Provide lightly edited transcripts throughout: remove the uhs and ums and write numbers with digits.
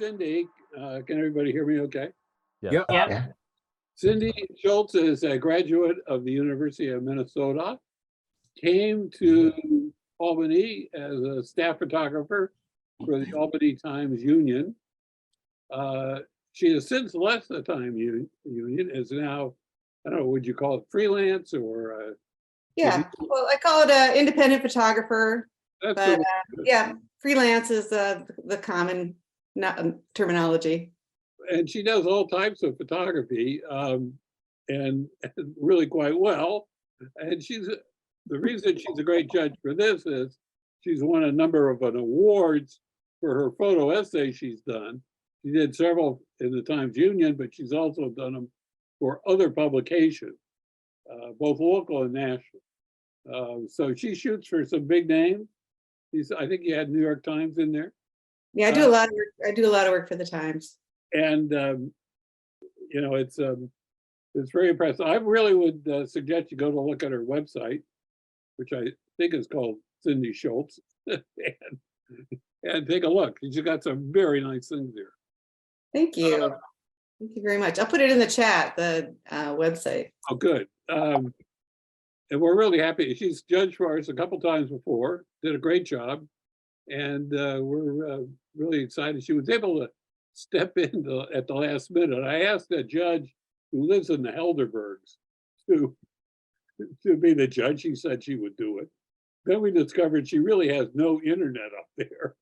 Cindy. Can everybody hear me okay? Yep. Yeah. Cindy Shultz is a graduate of the University of Minnesota, came to Albany as a staff photographer for the Albany Times Union. She has since left the Time Union, is now, I don't know, would you call it freelance or? Yeah, well, I call it an independent photographer, That's but yeah, freelance is the common terminology. and she does all types of photography, and really quite well. And the reason she's a great judge for this is she's won a number of awards for her photo essays she's done. She did several in the Times Union, but she's also done them for other publications, both local and national. So she shoots for some big names. I think you had New York Times in there. Yeah, I do a lot of work. I do a lot of work for the Times. And it's very impressive. I really would suggest you go to look at her website, which I think is called Cindy Shultz, and take a look. She's got some very nice things there. Thank you. Thank you very much. I'll put it in the chat, the website. Oh, good. And we're really happy. She's judged for us a couple times before, did a great job. And we're really excited. She was able to step in at the last minute. I asked a judge who lives in the Helderbergs to be the judge. She said she would do it. Then we discovered she really has no internet up there.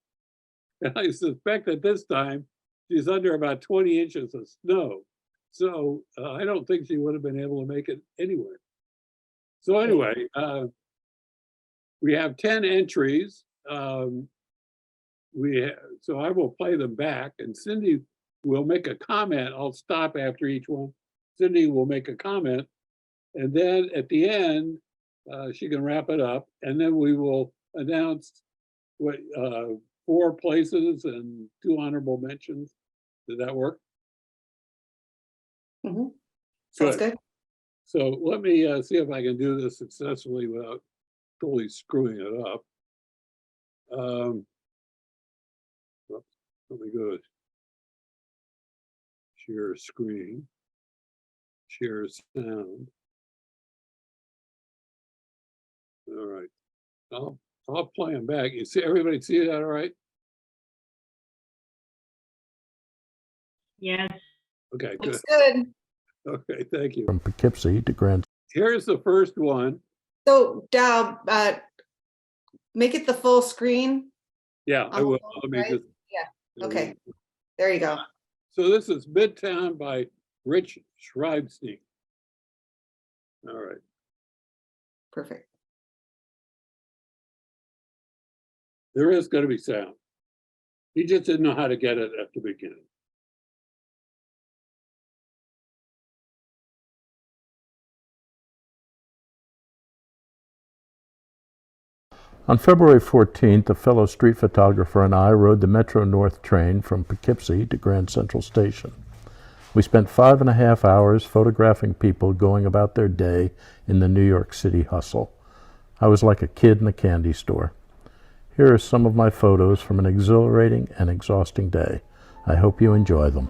And I suspect that this time she's under about 20 inches of snow. So I don't think she would have been able to make it anywhere. So anyway, we have 10 entries. So I will play them back, and Cindy will make a comment. I'll stop after each one. Cindy will make a comment, and then at the end, she can wrap it up, and then we will announce what 4 places and 2 honorable mentions. Did that work? Mm-hmm. Sounds good. So let me see if I can do this successfully without totally screwing it up. Let me go to share screen, share sound. All right, I'll play them back. You see, everybody see that all right? Yes. Okay, good. Looks good. Okay, thank you. From Poughkeepsie to Grand. Here's the first one. So, Dow, make it the full screen. Yeah, I will. Let me right? just. Yeah. Okay. There you go. So this is Midtown by Rich Schreibstein. All right. Perfect. There is going to be sound. He just didn't know how to get it at the beginning. On February 14th, a fellow street photographer and I rode the Metro North train from Poughkeepsie to Grand Central Station. We spent 5.5 hours photographing people going about their day in the New York City hustle. I was like a kid in a candy store. Here are some of my photos from an exhilarating and exhausting day. I hope you enjoy them.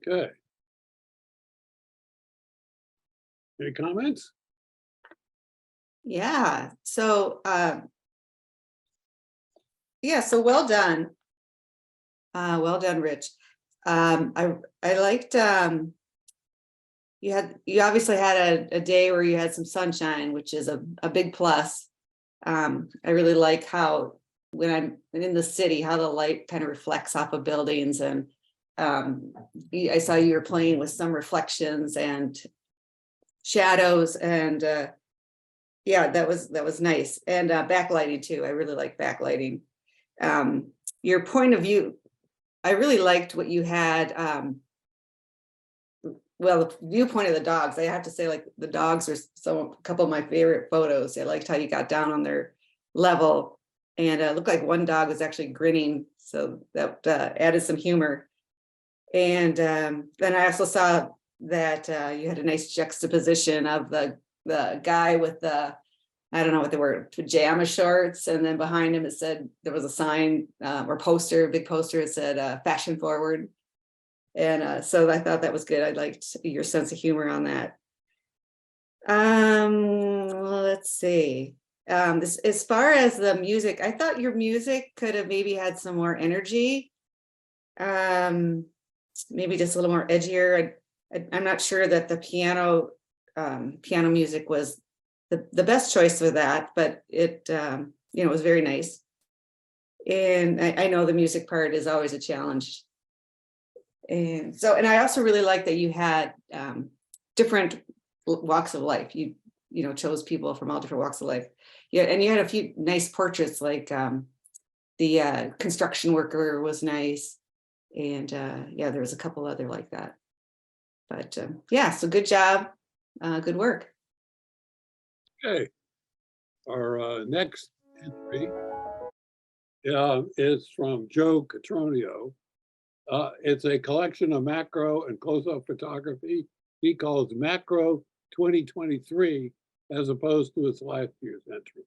Okay. Any comments? Yeah. So, yeah, so well done. Well done, Rich. I liked, you obviously had a day where you had some sunshine, which is a big plus. I really like how when I'm in the city, how the light kind of reflects off of buildings, and I saw you were playing with some reflections and shadows, and yeah, that was nice. And backlighting too. I really like backlighting. Your point of view, I really liked what you had. Well, the viewpoint of the dogs, I have to say, like, the dogs are a couple of my favorite photos. I liked how you got down on their level, and it looked like one dog was actually grinning, so that added some humor. And then I also saw that you had a nice juxtaposition of the guy with the, I don't know what they were, pajama shorts, and then behind him it said, there was a sign or poster, big poster, it said fashion forward. And so I thought that was good. I liked your sense of humor on that. Let's see. As far as the music, I thought your music could have maybe had some more energy. Maybe just a little more edgier. I'm not sure that the piano music was the best choice for that, but it was very nice. And I know the music part is always a challenge. And I also really like that you had different walks of life. You chose people from all different walks of life. Yeah, and you had a few nice portraits, like the construction worker was nice, and yeah, there was a couple other like that. But yeah, so good job, good work. Okay. Our next entry is from Joe Catronio. It's a collection of macro and close-up photography he calls Macro 2023, as opposed to its last year's entry.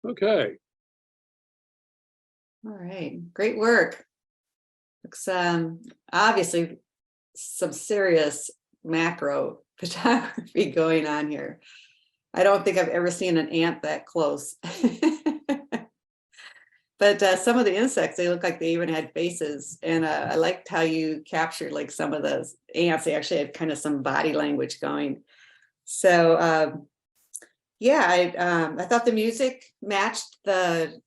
Okay. All right, great work. Looks obviously some serious macro photography going on here. I don't think I've ever seen an ant that close. But some of the insects, they look like they even had faces. And I liked how you captured like some of the ants. They actually had kind of some body language going. So yeah, I thought the music matched the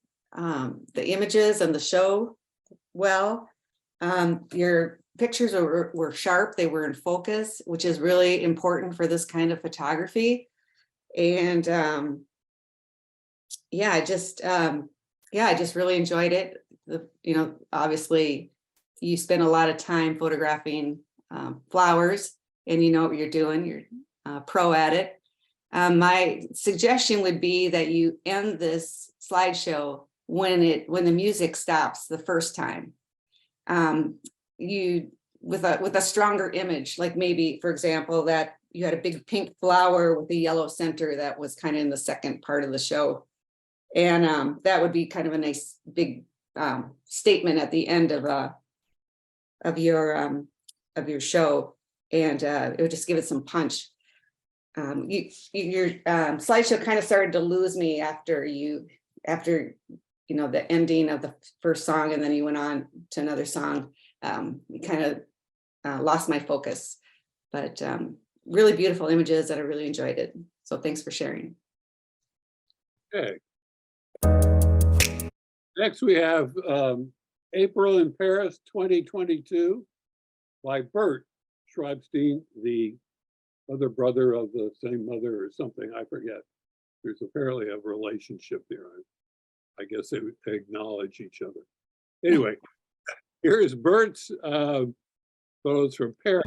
images and the show well. Your pictures were sharp. They were in focus, which is really important for this kind of photography. And yeah, I just really enjoyed it. Obviously you spend a lot of time photographing flowers, and you know what you're doing. You're pro at it. My suggestion would be that you end this slideshow when the music stops the first time. With a stronger image, like maybe, for example, that you had a big pink flower with a yellow center that was kind of in the second part of the show. And that would be kind of a nice big statement at the end of your show, and it would just give it some punch. Your slideshow kind of started to lose me after the ending of the first song, and then you went on to another song. You kind of lost my focus, but really beautiful images that I really enjoyed it. So thanks for sharing. Okay. Next, we have April in Paris 2022 by Bert Schreibstein, the other brother of the same mother or something, I forget. There's apparently a relationship there. I guess they acknowledge each other. Anyway, here's Bert's photos from Paris.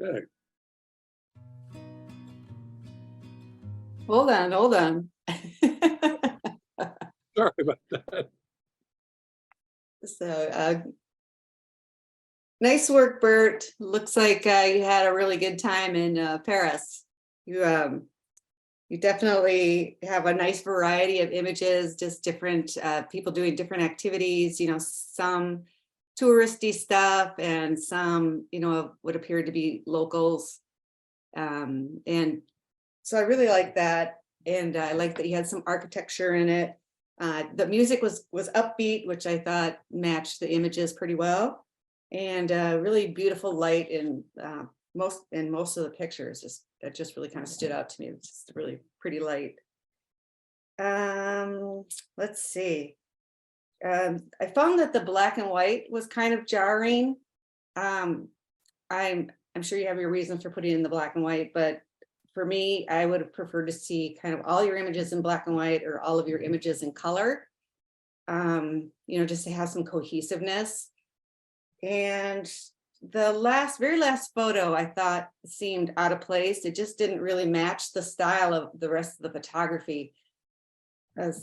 Okay. Hold on. Sorry about that. So, nice work, Bert. Looks like you had a really good time in Paris. You definitely have a nice variety of images, just different people doing different activities, some touristy stuff and some, what appeared to be locals. And so I really like that. And I like that you had some architecture in it. The music was upbeat, which I thought matched the images pretty well. And really beautiful light in most of the pictures. That just really kind of stood out to me. It's just a really pretty light. Let's see. I found that the black and white was kind of jarring. I'm sure you have your reasons for putting in the black and white, but for me, I would have preferred to see kind of all your images in black and white or all of your images in color. Just to have some cohesiveness. And the very last photo I thought seemed out of place. It just didn't really match the style of the rest of the photography. And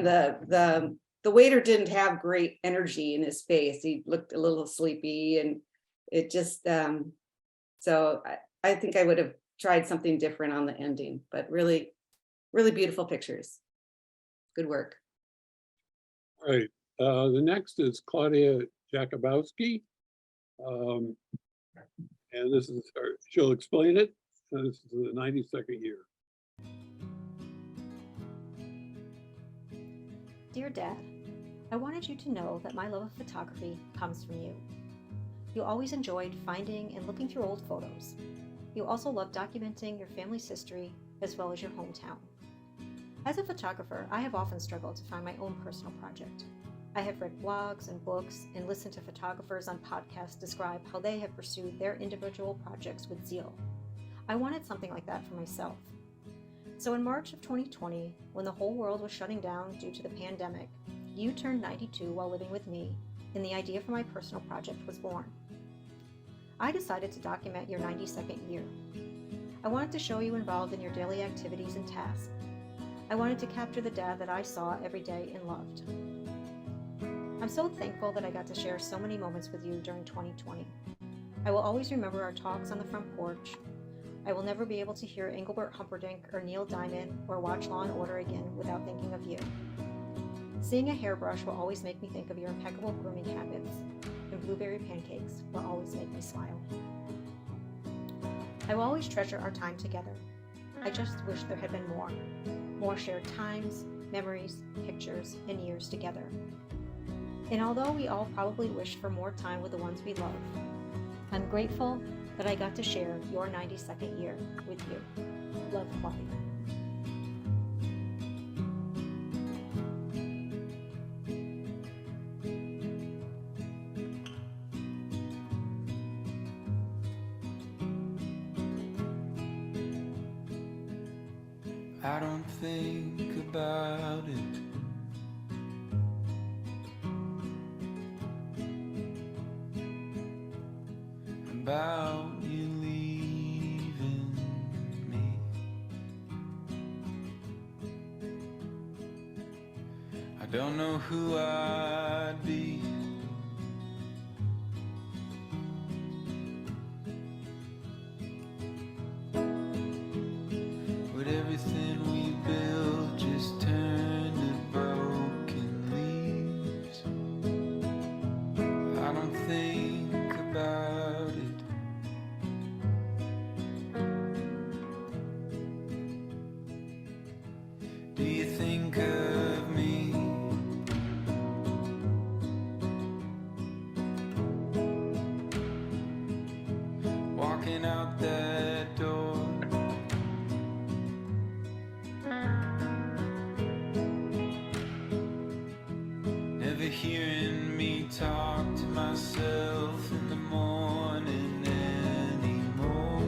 the waiter didn't have great energy in his face. He looked a little sleepy, and it just so I think I would have tried something different on the ending, but really, really beautiful pictures. Good work. All right. The next is Claudia Jakubowski. And this is her, she'll explain it. This is the 92nd year. Dear Dad, I wanted you to know that my love of photography comes from you. You always enjoyed finding and looking through old photos. You also love documenting your family's history as well as your hometown. As a photographer, I have often struggled to find my own personal project. I have read blogs and books and listened to photographers on podcasts describe how they have pursued their individual projects with zeal. I wanted something like that for myself. So in March of 2020, when the whole world was shutting down due to the pandemic, you turned 92 while living with me, and the idea for my personal project was born. I decided to document your 92nd year. I wanted to show you involved in your daily activities and tasks. I wanted to capture the dad that I saw every day and loved. I'm so thankful that I got to share so many moments with you during 2020. I will always remember our talks on the front porch. I will never be able to hear Engelbert Humperdinck or Neil Diamond or watch Law & Order again without thinking of you. Seeing a hairbrush will always make me think of your impeccable grooming habits, and blueberry pancakes will always make me smile. I will always treasure our time together. I just wish there had been more shared times, memories, pictures, and years together. And although we all probably wish for more time with the ones we love, I'm grateful that I got to share your 92nd year with you. Love, Claudia. I don't think about it. About you leaving me. I don't know who I'd be with everything we built just turned to broken leaves. I don't think about it. Do you think of me? Walking out that door, never hearing me talk to myself in the morning anymore.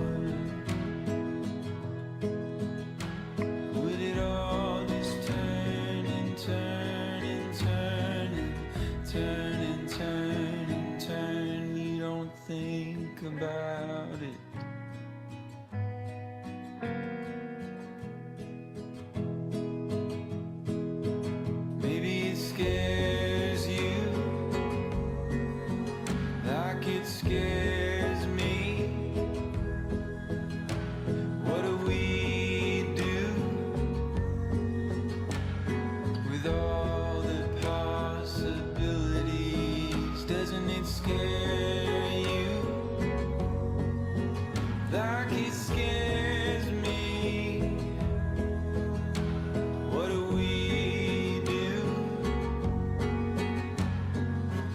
Would it all just turn and turn and turn and turn and turn and turn? You don't think about it. it scares me. What do we do with all the possibilities? Doesn't it scare you like it scares me? What do we do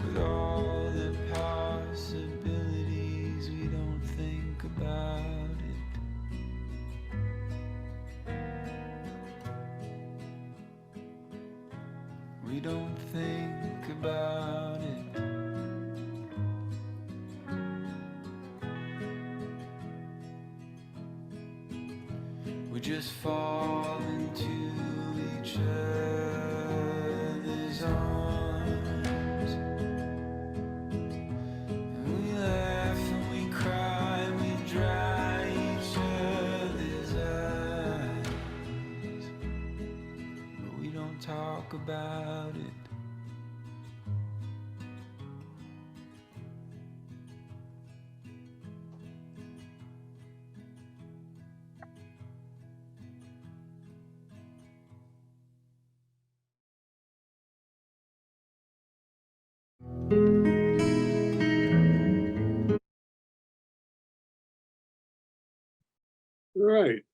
with all the possibilities? We don't think about it. We don't think about it. We just fall into each other's arms, and we laugh and we cry and we dry each other's eyes, but we don't talk about it. Right.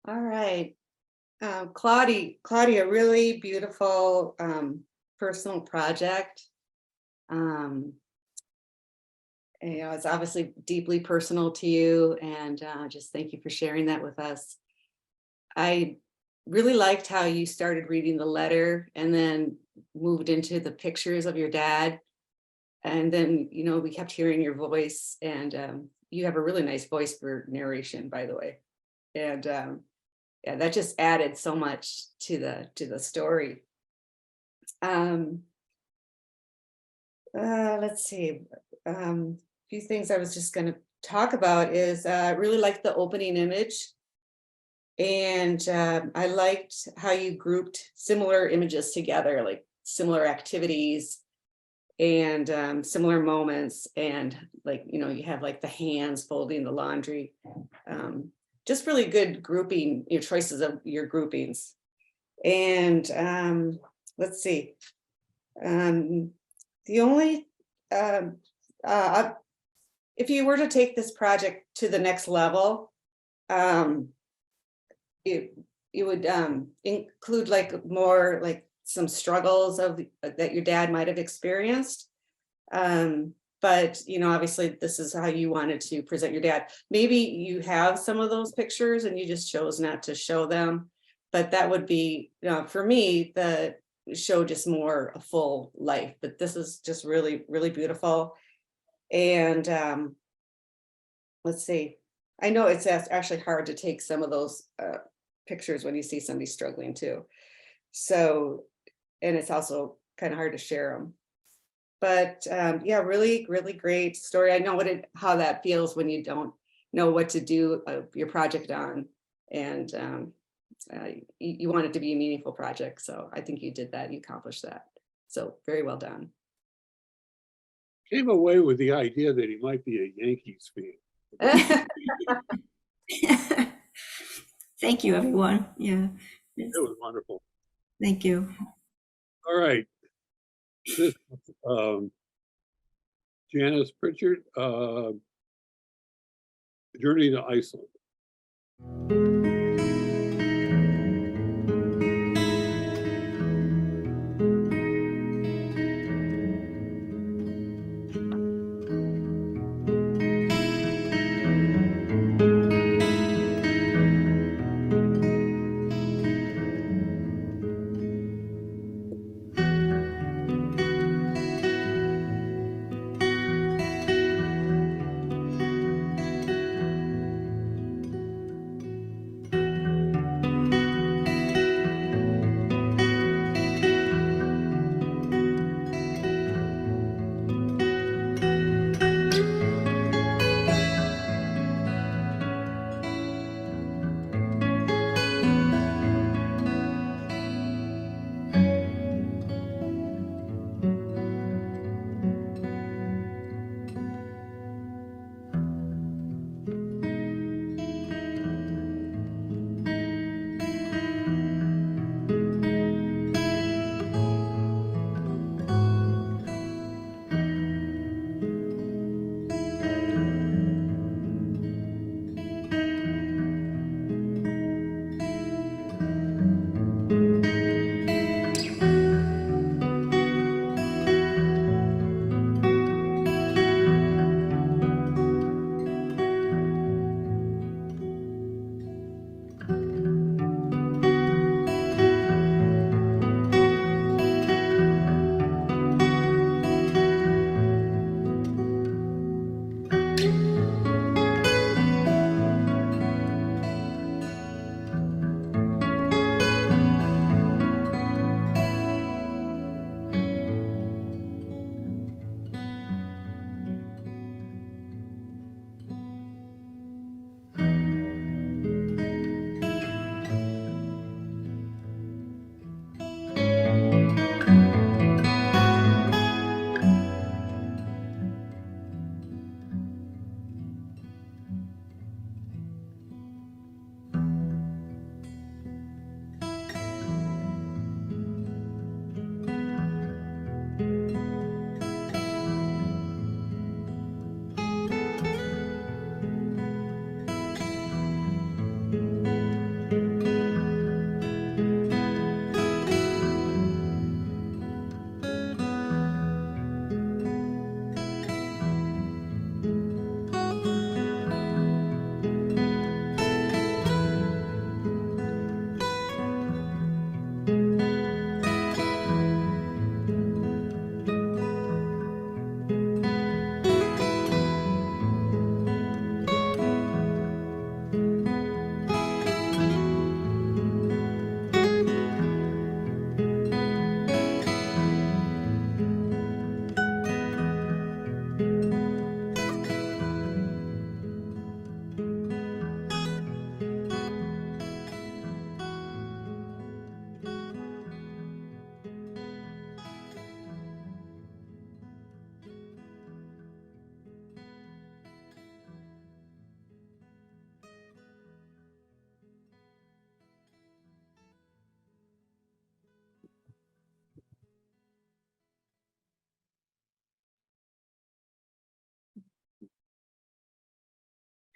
All right. Claudia, really beautiful personal project. You know, it's obviously deeply personal to you, and just thank you for sharing that with us. I really liked how you started reading the letter and then moved into the pictures of your dad. And then, you know, we kept hearing your voice, and you have a really nice voice for narration, by the way. And yeah, that just added so much to the story. Let's see. A few things I was just going to talk about is I really liked the opening image. And I liked how you grouped similar images together, like similar activities and similar moments. And like, you know, you have like the hands folding the laundry. Just really good grouping, your choices of your groupings. And let's see. The only, if you were to take this project to the next level, it would include like more like some struggles of that your dad might have experienced. But you know, obviously this is how you wanted to present your dad. Maybe you have some of those pictures and you just chose not to show them, but that would be, you know, for me, the show just more a full life. But this is just really, really beautiful. And let's see, I know it's actually hard to take some of those pictures when you see somebody struggling too. So, and it's also kind of hard to share them. But yeah, really, really great story. I know how that feels when you don't know what to do your project on, and you want it to be a meaningful project. So I think you did that. You accomplished that. So very well done. Came away with the idea that he might be a Yankees fan. Thank you, everyone. Yeah. It was wonderful. Thank you. All right. This, Janice Pritchard, Journey to Iceland.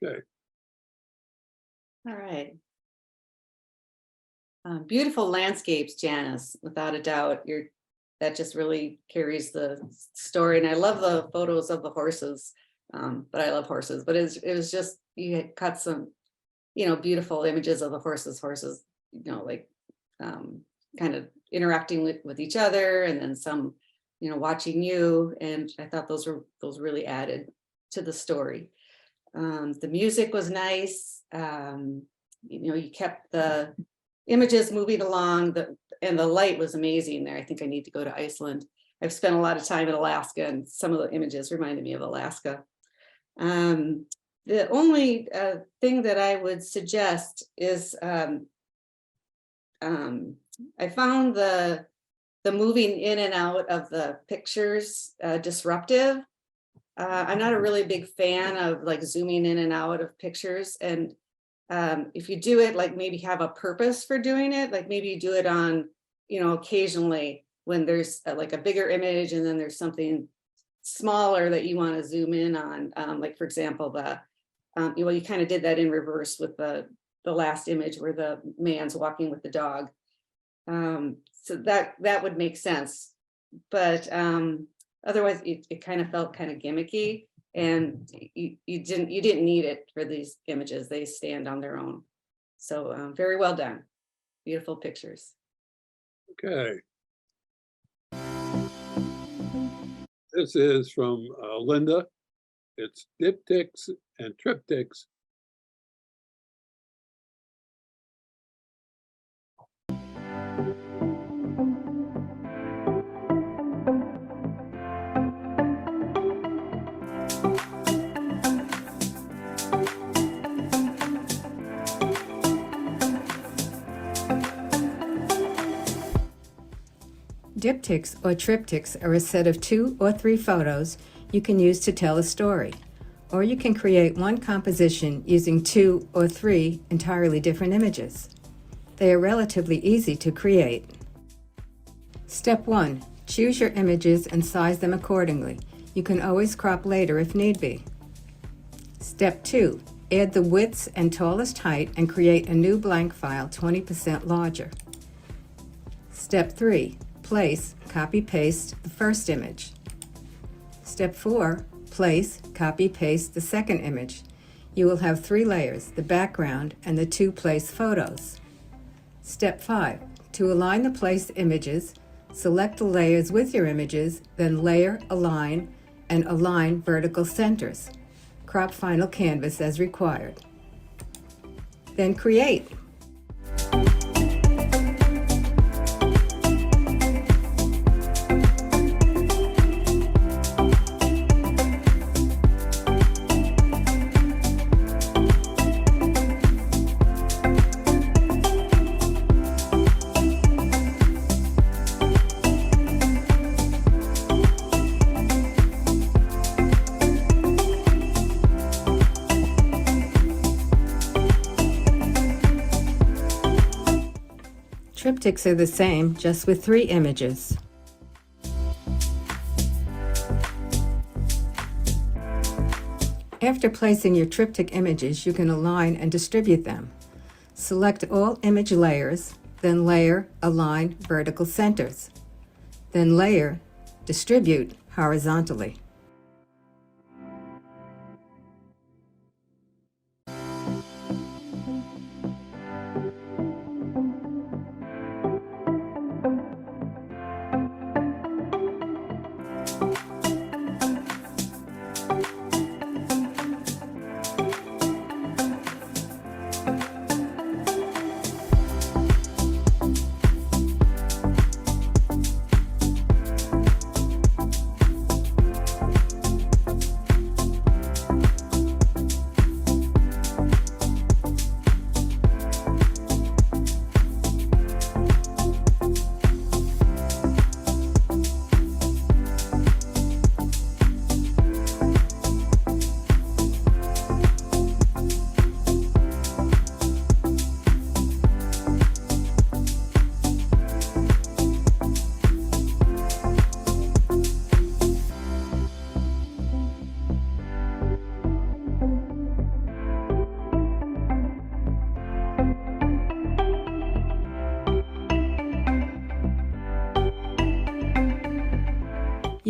Okay. All right. Beautiful landscapes, Janice, without a doubt. That just really carries the story. And I love the photos of the horses. But I love horses, but it was just, you had cut some, beautiful images of the horses, like kind of interacting with each other, and then some, watching you. And I thought those really added to the story. The music was nice. You kept the images moving along, and the light was amazing there. I think I need to go to Iceland. I've spent a lot of time in Alaska, and some of the images reminded me of Alaska. The only thing that I would suggest is I found the moving in and out of the pictures disruptive. I'm not a really big fan of like zooming in and out of pictures. And if you do it, like maybe have a purpose for doing it, like maybe you do it on, occasionally when there's like a bigger image and then there's something smaller that you want to zoom in on. Like for example, you kind of did that in reverse with the last image where the man's walking with the dog. So that would make sense. But otherwise it kind of felt kind of gimmicky, and you didn't need it for these images. They stand on their own. So very well done. Beautiful pictures. Okay. This is from Linda. It's diptychs and triptychs. Diptychs or triptychs are a set of 2 or 3 photos you can use to tell a story, or you can create one composition using 2 or 3 entirely different images. They are relatively easy to create. Step 1. Choose your images and size them accordingly. You can always crop later if need be. Step 2. Add the widths and tallest height and create a new blank file 20% larger. Step 3. Place, copy-paste the first image. Step 4. Place, copy-paste the second image. You will have 3 layers, the background and the 2 place photos. Step 5. To align the placed images, select the layers with your images, then layer, align, and align vertical centers. Crop final canvas as required. Then create. Triptychs are the same, just with 3 images. After placing your triptych images, you can align and distribute them. Select all image layers, then layer, align vertical centers. Then layer, distribute horizontally.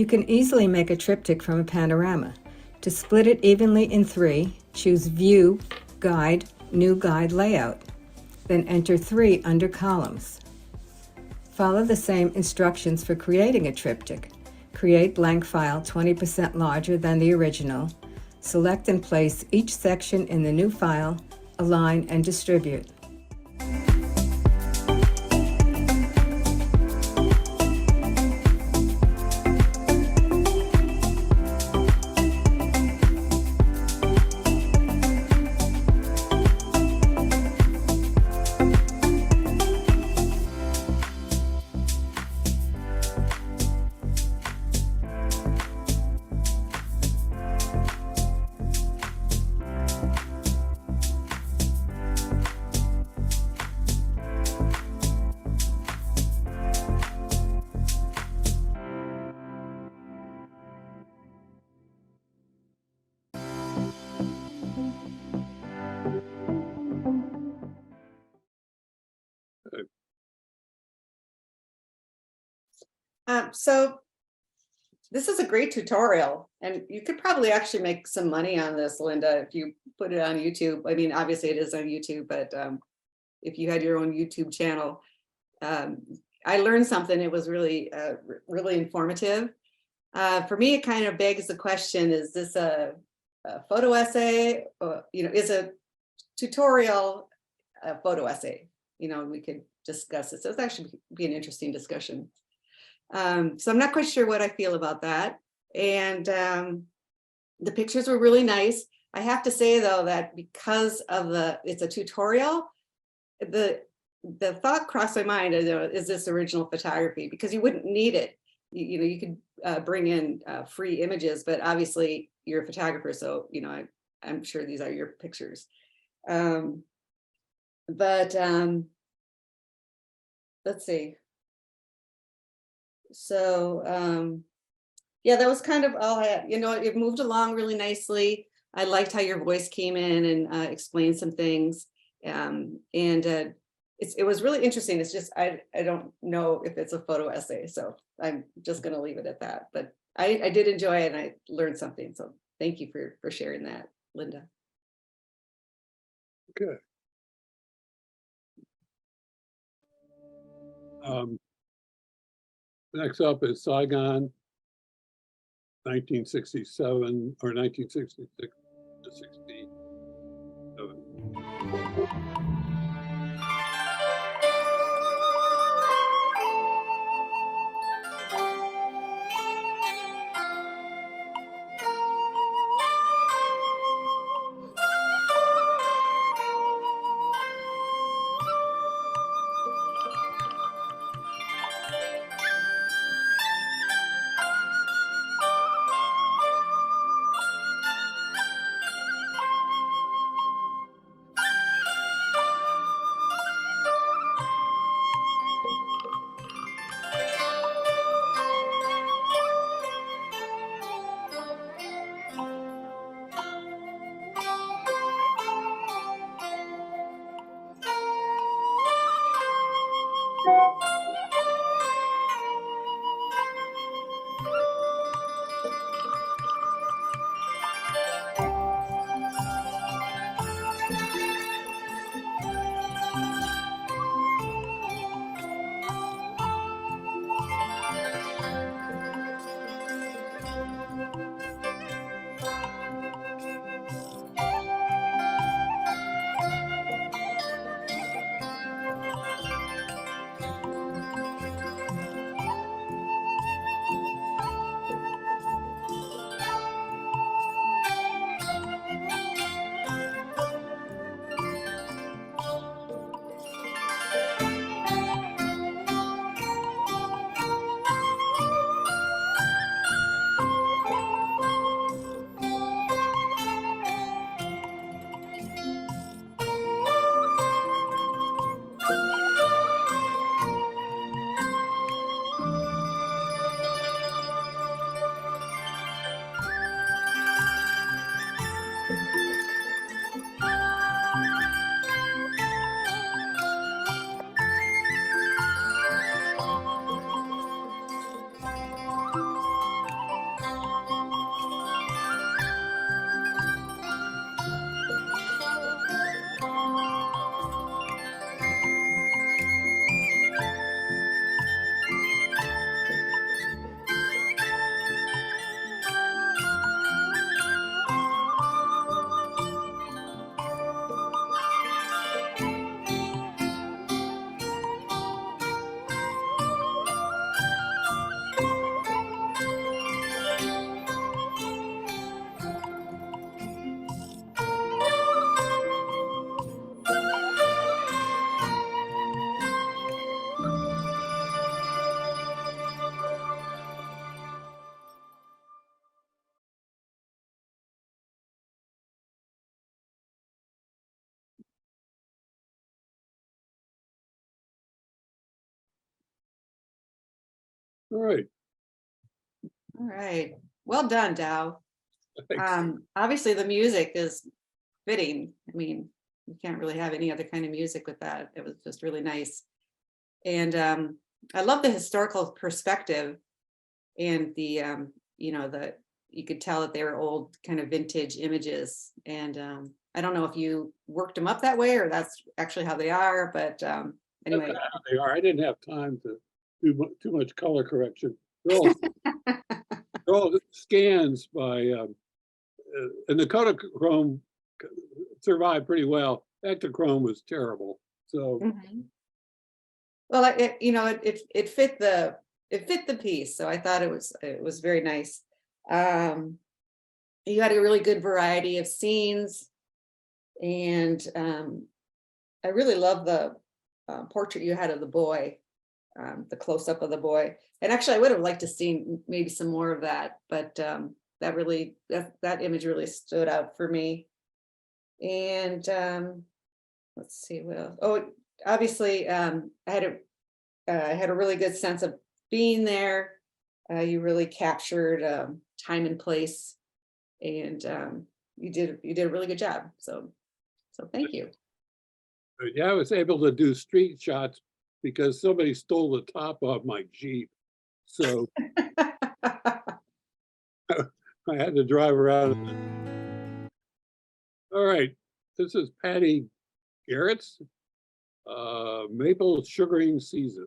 can easily make a triptych from a panorama. To split it evenly in 3, choose View, Guide, New Guide Layout. Then enter 3 under Columns. Follow the same instructions for creating a triptych. Create blank file 20% larger than the original. Select and place each section in the new file, align and distribute. So this is a great tutorial, and you could probably actually make some money on this, Linda, if you put it on YouTube. I mean, obviously it is on YouTube, but if you had your own YouTube channel, I learned something. It was really, really informative. For me, it kind of begs the question: is this a photo essay? Or, is a tutorial a photo essay? We could discuss this. So it's actually be an interesting discussion. So I'm not quite sure what I feel about that. And the pictures were really nice. I have to say though, that because of it's a tutorial, the thought crossed my mind, is this original photography? Because you wouldn't need it. You could bring in free images, but obviously you're a photographer. So, I'm sure these are your pictures. Let's see. So yeah, that was kind of all I had. It moved along really nicely. I liked how your voice came in and explained some things. It was really interesting. It's just I don't know if it's a photo essay, so I'm just going to leave it at that. But I did enjoy it and I learned something. So thank you for sharing that, Linda. Good. Next up is Saigon, 1967 or 1966 to 67. All right. All right. Well done, Dow. Thanks. Obviously the music is fitting. I mean, you can't really have any other kind of music with that. It was just really nice. And I love the historical perspective and the, you could tell that they were old kind of vintage images. And I don't know if you worked them up that way or that's actually how they are, but anyway. That's how they are. I didn't have time to do too much color correction. They're all scans by, and the Kodachrome survived pretty well. Ektachrome was terrible. So Mhm. Well, it fit the piece, so I thought it was very nice. You had a really good variety of scenes, and I really love the portrait you had of the boy, the close up of the boy. And actually, I would have liked to see maybe some more of that, but that image really stood out for me. And let's see what else. Oh, obviously, I had a really good sense of being there. You really captured time and place, and you did a really good job. So thank you. yeah, I was able to do street shots because somebody stole the top off my Jeep. So I had to drive around. All right, this is Patty Garrett's maple sugaring season.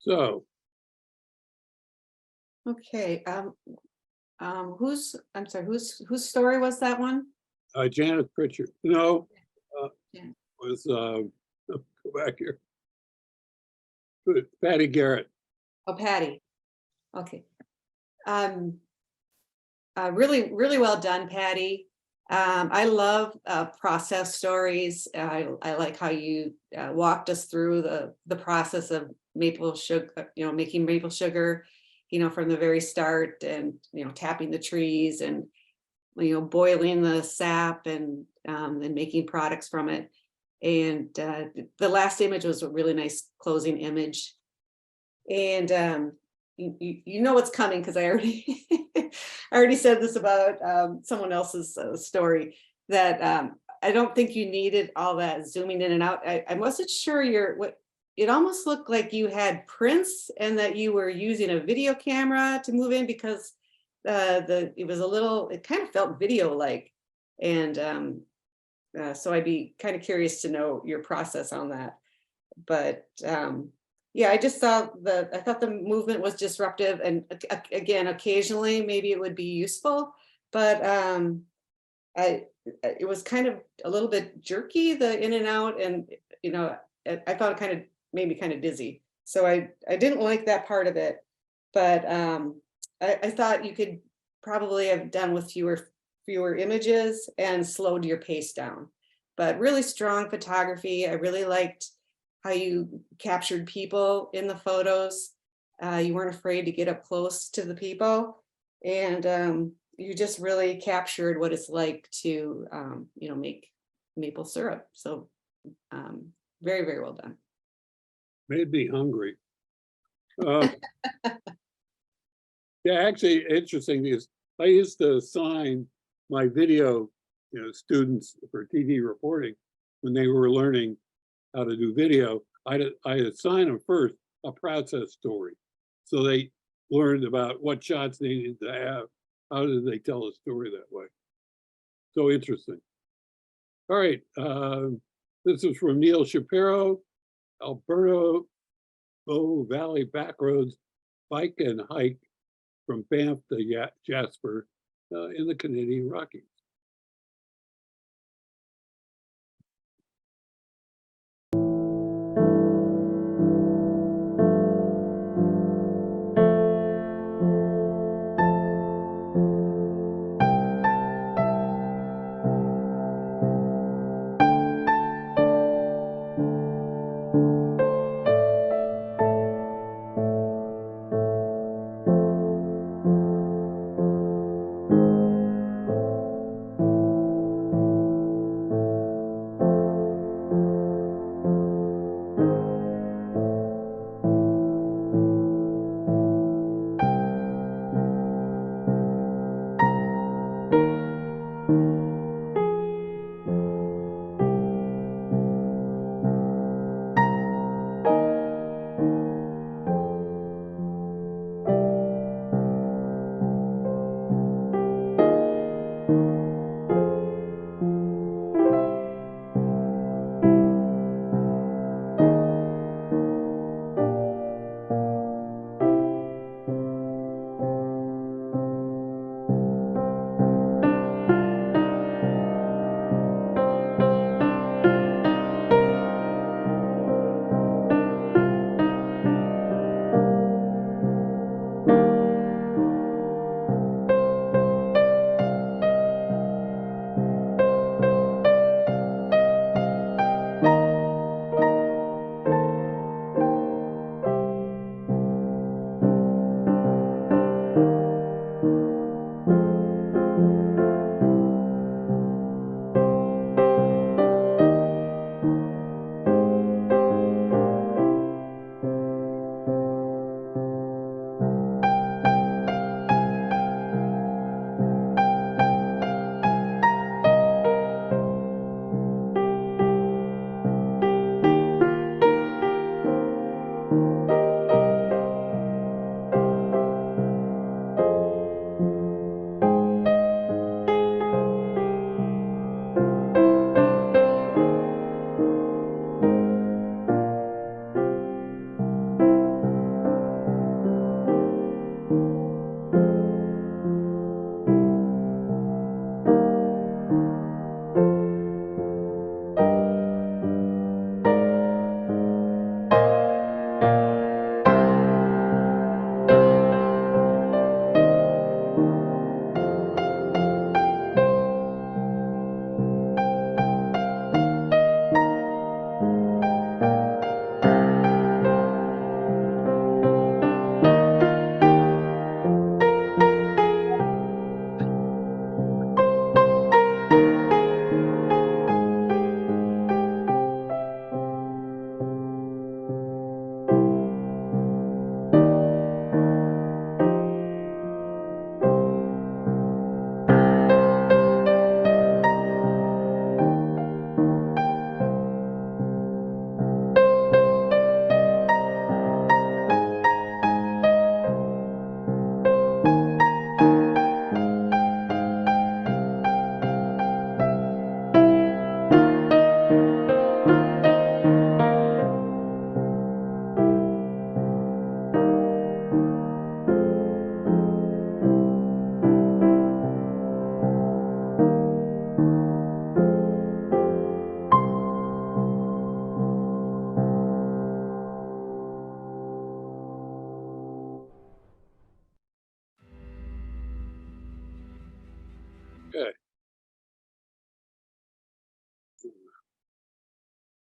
So, Okay, I'm sorry, whose story was that one? Janet Pritchard, no, Yeah. was, go back here. Patty Garrett. Oh, Patty. Okay. Um, really, really well done, Patty. I love process stories. I like how you walked us through the process of maple sugar, making maple sugar, from the very start, and tapping the trees, and boiling the sap, and making products from it. And the last image was a really nice closing image. And you know what's coming, because I already I already said this about someone else's story, that I don't think you needed all that zooming in and out. I wasn't sure what it almost looked like you had prints, and that you were using a video camera to move in, because it kind of felt video like. And so I'd be kind of curious to know your process on that. But yeah, I thought the movement was disruptive, and again, occasionally maybe it would be useful, but it was kind of a little bit jerky, the in and out, and I thought it kind of made me kind of dizzy. So I didn't like that part of it, but I thought you could probably have done with fewer images and slowed your pace down. But really strong photography. I really liked how you captured people in the photos. You weren't afraid to get up close to the people, and you just really captured what it's like to make maple syrup. So very, very well done. Made me hungry. Uh, Yeah, actually, interesting is I used to assign my video, students for TV reporting when they were learning how to do video. I assign them first a process story, so they learned about what shots they needed to have. How did they tell a story that way? So interesting. All right, this is from Neil Shapiro, Alberto Valley Backroads Bike and Hike from Banff to Jasper in the Canadian Rockies.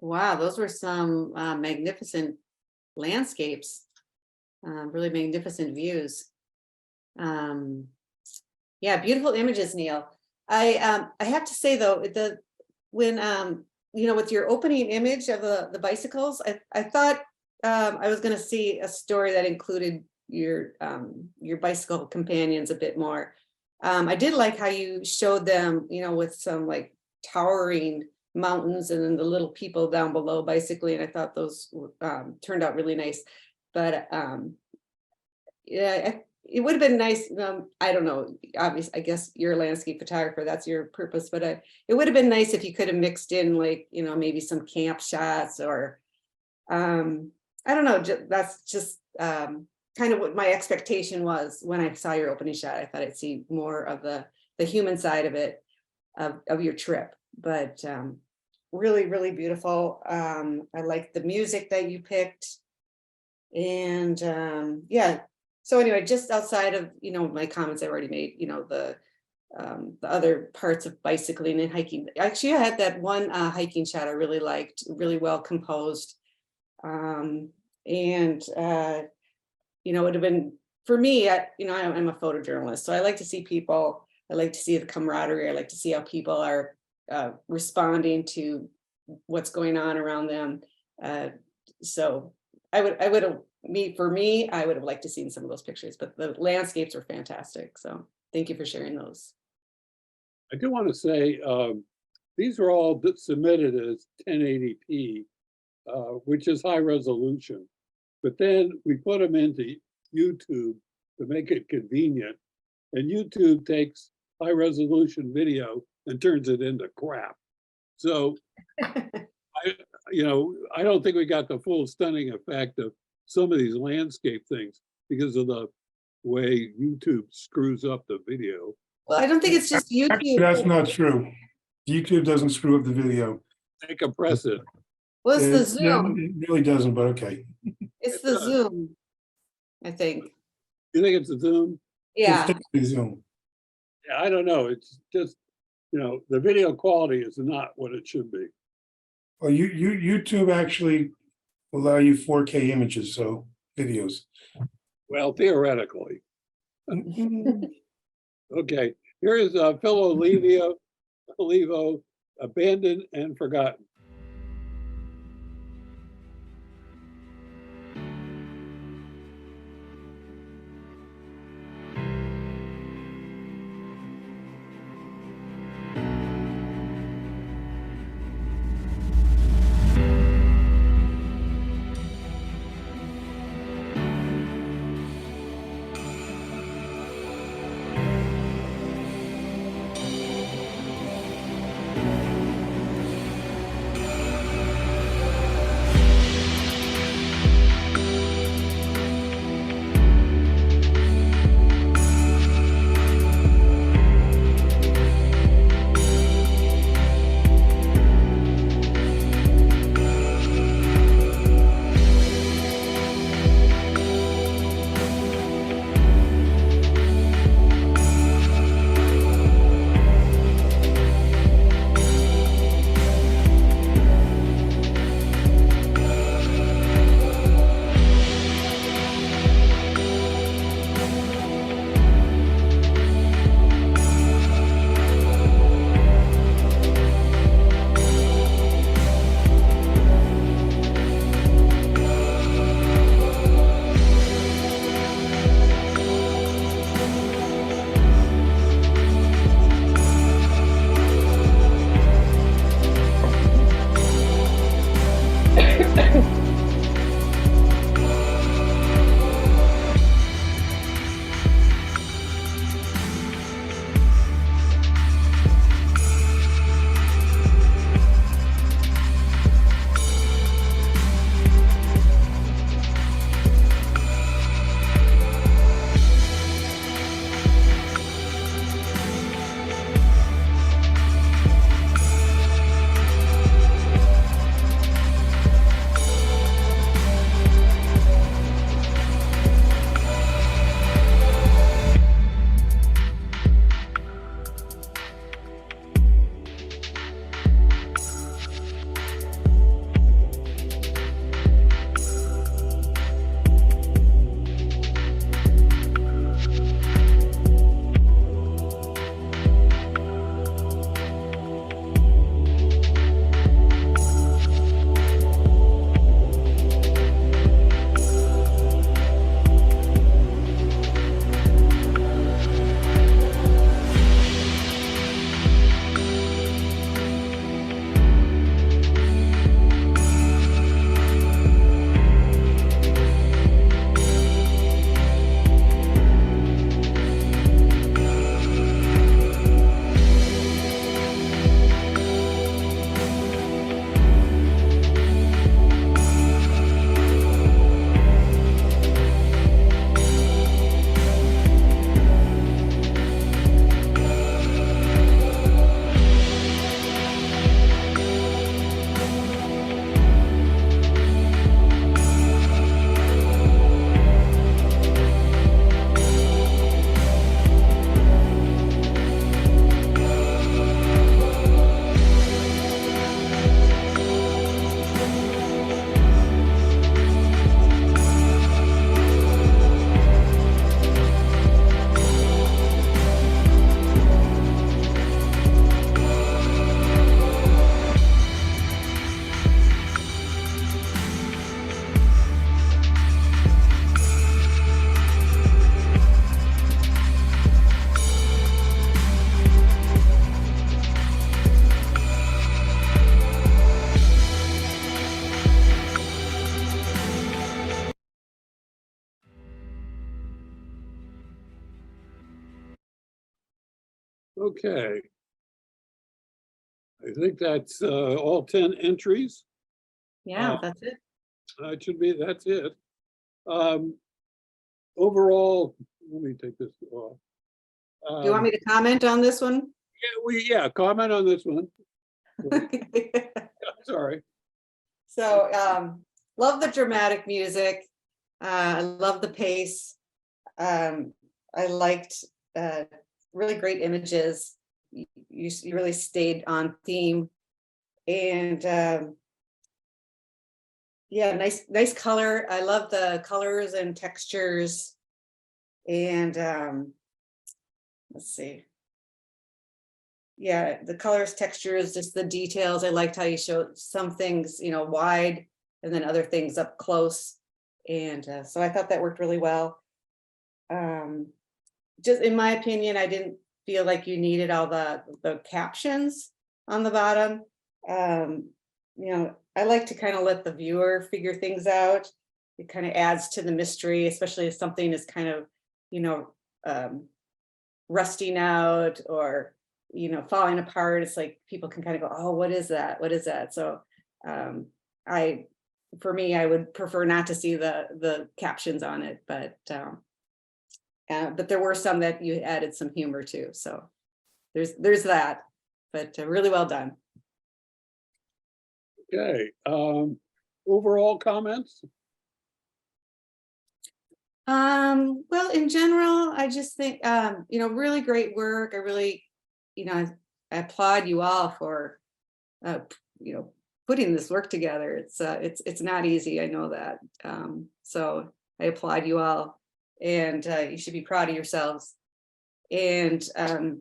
Wow, those were some magnificent landscapes, really magnificent views. Yeah, beautiful images, Neil. I have to say though, when with your opening image of the bicycles, I thought I was going to see a story that included your bicycle companions a bit more. I did like how you showed them, with some like towering mountains and then the little people down below bicycling. I thought those turned out really nice. But yeah, it would have been nice. I don't know. Obviously, I guess you're a landscape photographer. That's your purpose. But it would have been nice if you could have mixed in, like, maybe some camp shots or, I don't know. That's just kind of what my expectation was when I saw your opening shot. I thought I'd see more of the human side of it, of your trip. But really, really beautiful. I like the music that you picked. And yeah. So anyway, just outside of, my comments I already made, the other parts of bicycling and hiking. Actually, I had that one hiking shot I really liked, really well composed. And it would have been, for me, I'm a photojournalist, so I like to see people, I like to see the camaraderie, I like to see how people are responding to what's going on around them. So I would have, I would have liked to seen some of those pictures, but the landscapes were fantastic. So thank you for sharing those. I do want to say, these are all submitted as 1080p, which is high resolution. But then we put them into YouTube to make it convenient. And YouTube takes high resolution video and turns it into crap. So, I don't think we got the full stunning effect of some of these landscape things because of the way YouTube screws up the video. Well, I don't think it's just Actually, YouTube. that's not true. YouTube doesn't screw up the video. They compress it. Well, it's the No, Zoom. it really doesn't, but okay. It's the Zoom, I think. You think it's a Zoom? Yeah. It's definitely Zoom. Yeah, I don't know. It's just, the video quality is not what it should be. Well, YouTube actually will allow you 4K images, so videos. Well, theoretically. Okay, here is Phil Olivo, Abandoned and Forgotten. Okay. I think that's all 10 entries. Yeah, that's it. It should be, that's it. Overall, let me take this off. Do you want me to comment on this one? Yeah, comment on this one. Sorry. So, love the dramatic music. I love the pace. I liked really great images. You really stayed on theme, and yeah, nice color. I love the colors and textures, and let's see. Yeah, the colors, textures, just the details. I liked how you showed some things, wide, and then other things up close. And so I thought that worked really well. Just in my opinion, I didn't feel like you needed all the captions on the bottom. I like to kind of let the viewer figure things out. It kind of adds to the mystery, especially if something is kind of, rusting out or falling apart. It's like people can kind of go, oh, what is that? What is that? So for me, I would prefer not to see the captions on it, but there were some that you added some humor to. So there's that, but really well done. Okay. Overall comments? Well, in general, I just think, really great work. I really, I applaud you all for, putting this work together. It's not easy. I know that. So I applaud you all, and you should be proud of yourselves. And I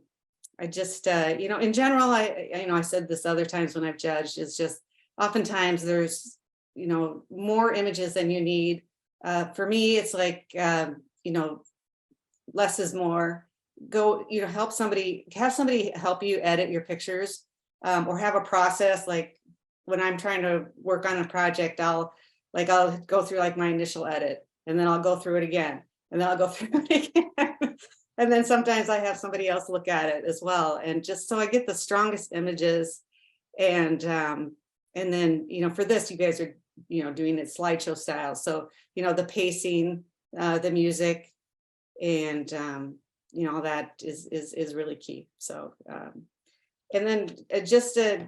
just, in general, I said this other times when I've judged, is just oftentimes there's, more images than you need. For me, it's like, less is more. Go, have somebody help you edit your pictures, or have a process. Like when I'm trying to work on a project, I'll go through like my initial edit, and then I'll go through it again, and then I'll go through it again. And then sometimes I have somebody else look at it as well. And just so I get the strongest images. And then, for this, you guys are, doing it slideshow style. So, the pacing, the music, and, all that is really key. So, and then just so,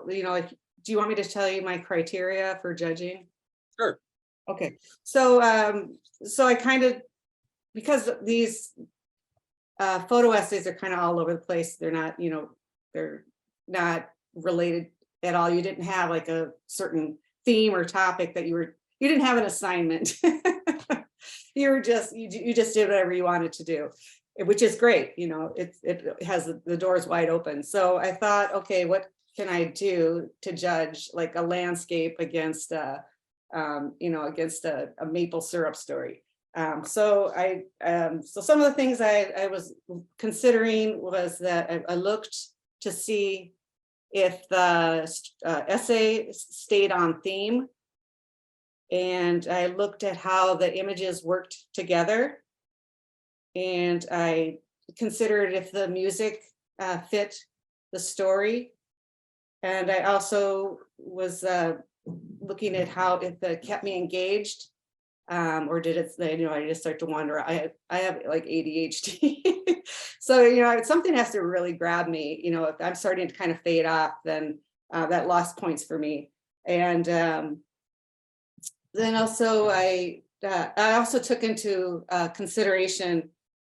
like, do you want me to tell you my criteria for judging? Sure. Okay. So, so I kind of, because these photo essays are kind of all over the place. They're not, they're not related at all. You didn't have like a certain theme or topic that you didn't have an assignment. You just did whatever you wanted to do, which is great. It has the doors wide open. So I thought, okay, what can I do to judge like a landscape against against a maple syrup story? So some of the things I was considering was that I looked to see if the essay stayed on theme, and I looked at how the images worked together, and I considered if the music fit the story, and I also was looking at how if it kept me engaged. Or did it, I just start to wonder. I have like ADHD. So, something has to really grab me. If I'm starting to kind of fade off, then that lost points for me. And then also I also took into consideration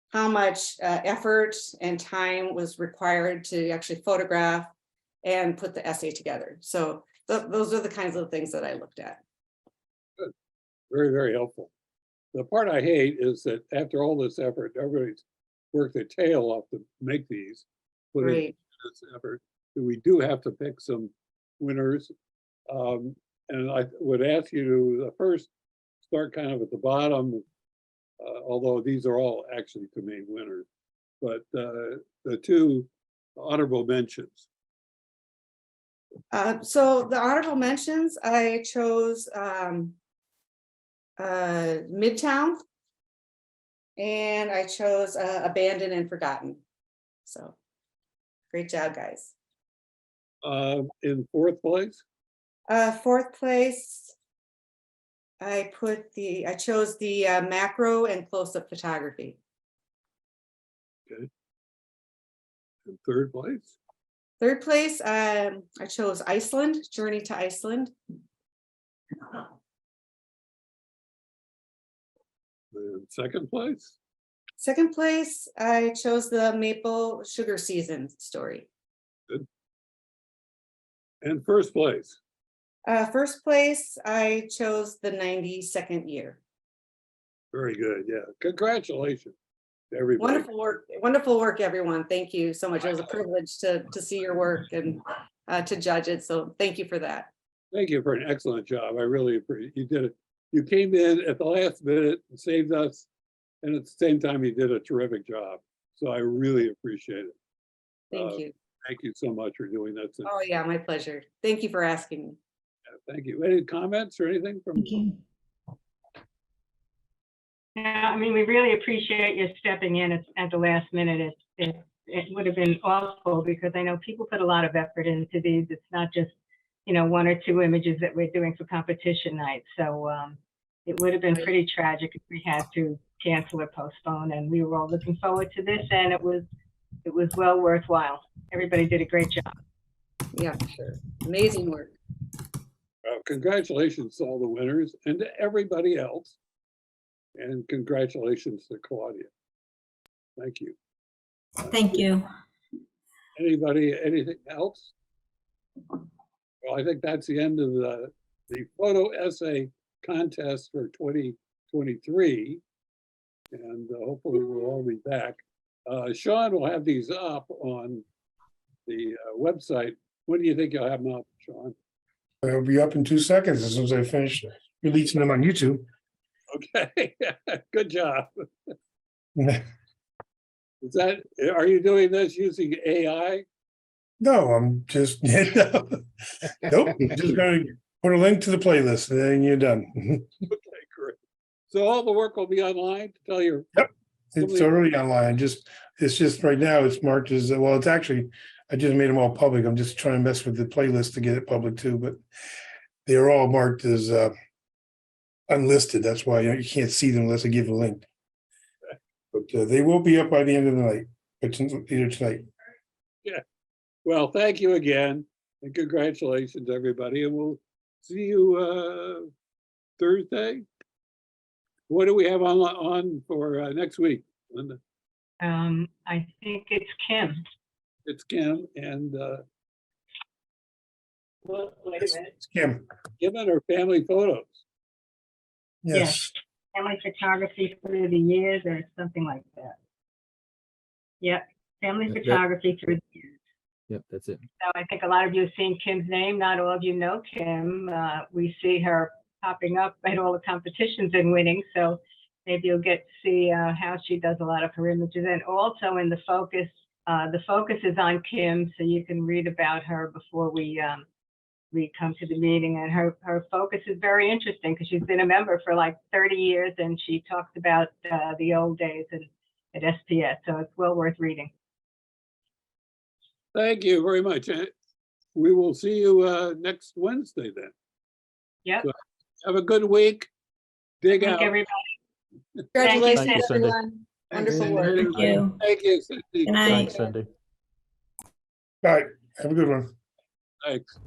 how much effort and time was required to actually photograph and put the essay together. So those are the kinds of things that I looked at. Very, very helpful. The part I hate is that after all this effort, everybody's worked their tail off to make these, put in Right. this effort. We do have to pick some winners. And I would ask you to first start kind of at the bottom, although these are all actually to me winners, but the two honorable mentions. So the honorable mentions, I chose Midtown, and I chose Abandoned and Forgotten. So great job, guys. In fourth place, Fourth place, I chose the macro and close-up photography. in third place, Third place, I chose Iceland, Journey to Iceland. in second place, Second place, I chose the maple sugar season story. and first place. First place, I chose the 92nd year. Very good. Yeah. Congratulations to everybody. Wonderful work, everyone. Thank you so much. It was a privilege to see your work and to judge it. So thank you for that. Thank you for an excellent job. I really appreciate you did it. You came in at the last minute and saved us. And at the same time, you did a terrific job. So I really appreciate it. Thank you. Thank you so much for doing that. Oh, yeah, my pleasure. Thank you for asking me. Thank you. Any comments or anything from? Thank you. Yeah, I mean, we really appreciate you stepping in at the last minute. It would have been awful because I know people put a lot of effort into these. It's not just, you know, one or two images that we're doing for competition night. So it would have been pretty tragic if we had to cancel or postpone. And we were all looking forward to this, and it was well worthwhile. Everybody did a great job. Yeah, sure. Amazing work. Congratulations to all the winners and to everybody else. And congratulations to Claudia. Thank you. Thank you. Anybody, anything else? Well, I think that's the end of the photo essay contest for 2023. And hopefully we'll all be back. Sean will have these up on the website. When do you think you'll have them up, Sean? It'll be up in 2 seconds as soon as I finish releasing them on YouTube. Okay, good job. Are you doing this using AI? No, I'm just, nope, I'm just gonna put a link to the playlist and then you're done. Okay, great. So all the work will be online to tell your. Yep, it's already online. It's just right now it's marked as, well, it's actually, I just made them all public. I'm just trying to mess with the playlist to get it public too, but they're all marked as unlisted. That's why you can't see them unless I give a link. But they will be up by the end of the night, either tonight. Yeah. Well, thank you again, and congratulations, everybody. And we'll see you Thursday. What do we have on for next week, Linda? I think it's Kim. It's Kim and Well, wait a minute. It's Kim. given her family photos. Yes. Family photography through the years or something like that. Yep, family That- photography through the years. Yep, that's it. So I think a lot of you have seen Kim's name. Not all of you know Kim. We see her popping up at all the competitions and winning. So maybe you'll get to see how she does a lot of her images. And also in the focus is on Kim, so you can read about her before we come to the meeting. And her focus is very interesting because she's been a member for like 30 years, and she talks about the old days at SPS. So it's well worth reading. Thank you very much. We will see you next Wednesday then. Yep. So have a good week. Dig Thank out. everybody. Congratulations, Thank you, Cindy. everyone. Wonderful work. Thank you. Thank you, Cindy. Good night. Thanks, Cindy. All right, have a good one. Thanks.